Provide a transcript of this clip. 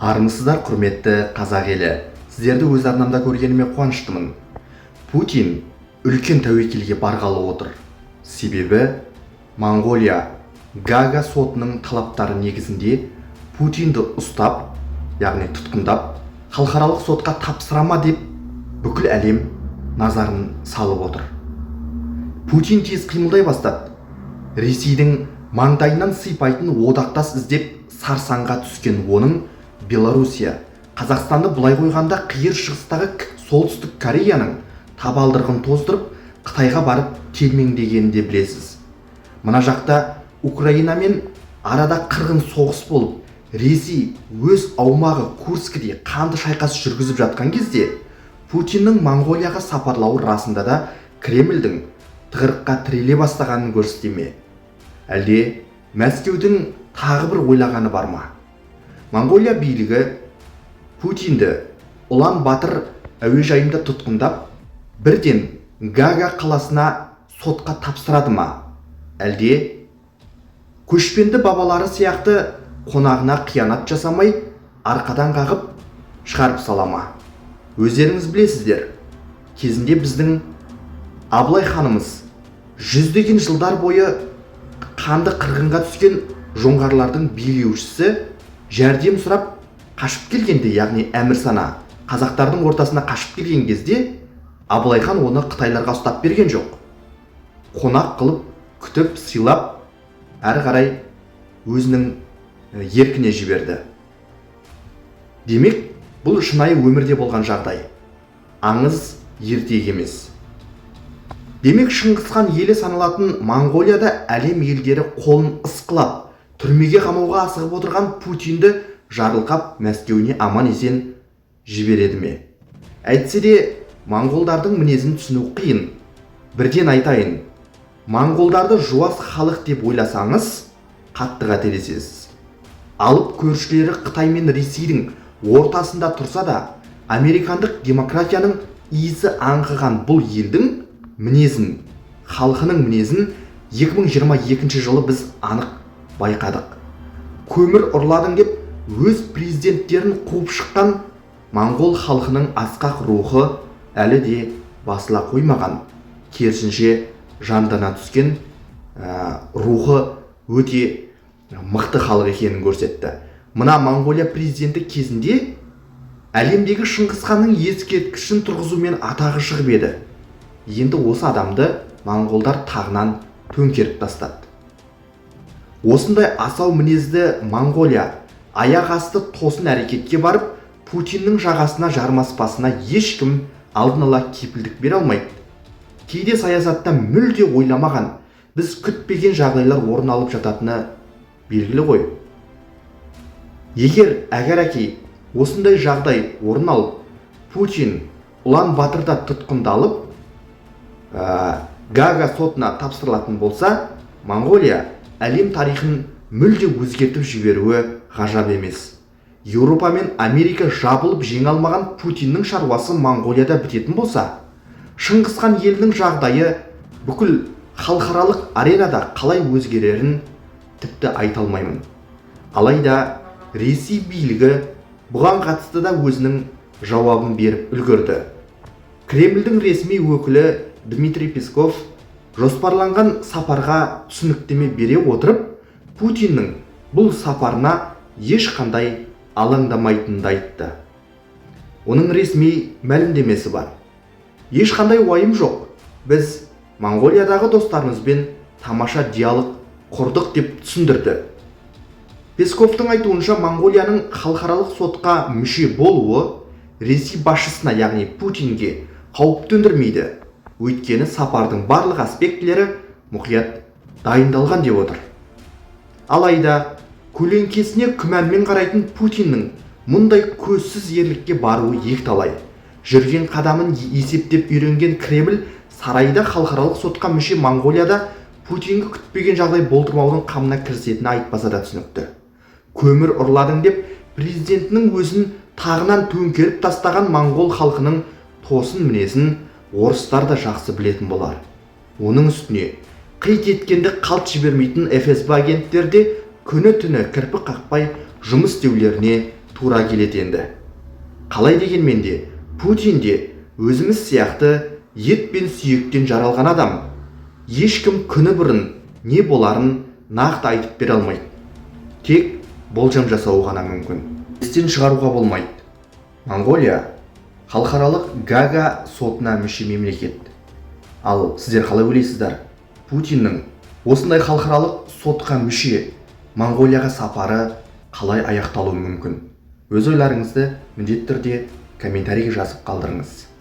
Армысыздар, құрметті қазақ елі. Сіздерді өз арнамда көргеніме қуаныштымын. Путин үлкен тәуекелге барғалы отыр. Себебі Моңғолия Гага сотының талаптары негізінде Путинді ұстап, яғни тұтқындап, халықаралық сотқа тапсырама деп бүкіл әлем назарын салып отыр. Путин тез қимылдай бастады. Ресейдің маңдайынан сипайтын одақтас іздеп сарсаңға түскен оның Белоруссия, Қазақстанды бұлай қойғанда қиыр шығыстағы солтүстік Кореяның табалдырығын тоздырып, Қытайға барып телмеңдегенін де білесіз. Мына жақта Украинамен арада қырғын соғыс болып, Ресей өз аумағы Курскіде қанды шайқас жүргізіп жатқан кезде, Путиннің Моңғолияға сапарлауы расында да Кремльдің тығырыққа тіреле бастағанын көрсете ме? Әлде Мәскеудің тағы бір ойлағаны бар ма? Моңғолия билігі Путинді Ұлан Батыр әуежайында тұтқындап, бірден Гага қаласына сотқа тапсырады ма? Әлде көшпенді бабалары сияқты қонағына қиянат жасамай, арқадан қағып шығарып сала ма? Өздеріңіз білесіздер, кезінде біздің Абылай ханымыз жүздеген жылдар бойы қанды қырғынға түскен жоңғарлардың билеушісі жәрдем сұрап қашып келгенде, яғни Әмірсана қазақтардың ортасына қашып келген кезде, Абылай хан оны қытайларға ұстап берген жоқ. Қонақ қылып, күтіп, сыйлап, әрі қарай өзінің еркіне жіберді. Демек, бұл шынайы өмірде болған жағдай. Аңыз ертегі емес. Демек, Шыңғыс хан елі саналатын Моңғолияда әлем елдері қолын ысқылап, түрмеге қамауға асығып отырған Путинді жарылқап Мәскеуіне аман есен жібереді ме? Әйтсе де, моңғолдардың мінезін түсіну қиын. Бірден айтайын, моңғолдарды жуас халық деп ойласаңыз, қатты қателесесіз. Алып көршілері Қытай мен Ресейдің ортасында тұрса да, американдық демократияның иісі аңқыған бұл елдің мінезін, халқының мінезін 2022 жылы біз анық байқадық. Көмір ұрладың деп өз президенттерін қуып шыққан моңғол халқының асқақ рухы әлі де басыла қоймаған. Керісінше жандана түскен рухы өте мықты халық екенін көрсетті. Мына Моңғолия президенті кезінде әлемдегі Шыңғыс ханның ескерткішін тұрғызумен атағы шығып еді. Енді осы адамды моңғолдар тағынан төңкеріп тастады. Осындай асау мінезді Моңғолия аяқ асты тосын әрекетке барып, Путиннің жағасына жармаспасына ешкім алдын ала кепілдік бере алмайды. Кейде саясатта мүлде ойламаған, біз күтпеген жағдайлар орын алып жататыны белгілі ғой. Егер әгер-әкей осындай жағдай орын алып, Путин Ұлан Батырда тұтқындалып, Гага сотына тапсырылатын болса, Моңғолия әлем тарихын мүлде өзгертіп жіберуі ғажап емес. Еуропа мен Америка жабылып жеңе алмаған Путиннің шаруасы Моңғолияда бітетін болса, Шыңғыс хан елінің жағдайы бүкіл халықаралық аренада қалай өзгерерін тіпті айта алмаймын. Алайда Ресей билігі бұған қатысты да өзінің жауабын беріп үлгерді. Кремльдің ресми өкілі Дмитрий Песков жоспарланған сапарға түсініктеме бере отырып, Путиннің бұл сапарына ешқандай алаңдамайтынын айтты. Оның ресми мәлімдемесі бар. Ешқандай уайым жоқ. Біз Моңғолиядағы достарымызбен тамаша диалог құрдық деп түсіндірді. Песковтың айтуынша, Моңғолияның халықаралық сотқа мүше болуы Ресей басшысына, яғни Путинге қауіп төндірмейді. Өйткені сапардың барлық аспектілері мұқият дайындалған деп отыр. Алайда көлеңкесіне күмәнмен қарайтын Путиннің мұндай көзсіз ерлікке баруы екіталай. Жүрген қадамын есептеп үйренген Кремль сарайда халықаралық сотқа мүше Моңғолияда Путинге күтпеген жағдай болдырмаудың қамына кірісетіні айтпаса да түсінікті. Көмір ұрладың деп президентінің өзін тағынан төңкеріп тастаған моңғол халқының тосын мінезін орыстар да жақсы білетін болар. Оның үстіне қит еткенді қалт жібермейтін ФСБ агенттері де күні түні кірпік қақпай жұмыс істеулеріне тура келеді енді. Қалай дегенмен де Путин де өзіміз сияқты ет пен сүйектен жаралған адам. Ешкім күні бұрын не боларын нақты айтып бере алмайды. Тек болжам жасау ғана мүмкін. Естен шығаруға болмайды. Монғолия халықаралық Гага сотына мүше мемлекет. Ал сіздер қалай ойлайсыздар? Путиннің осындай халықаралық сотқа мүше Монғолияға сапары қалай аяқталуы мүмкін? Өз ойларыңызды міндетті түрде комментарийге жазып қалдырыңыз.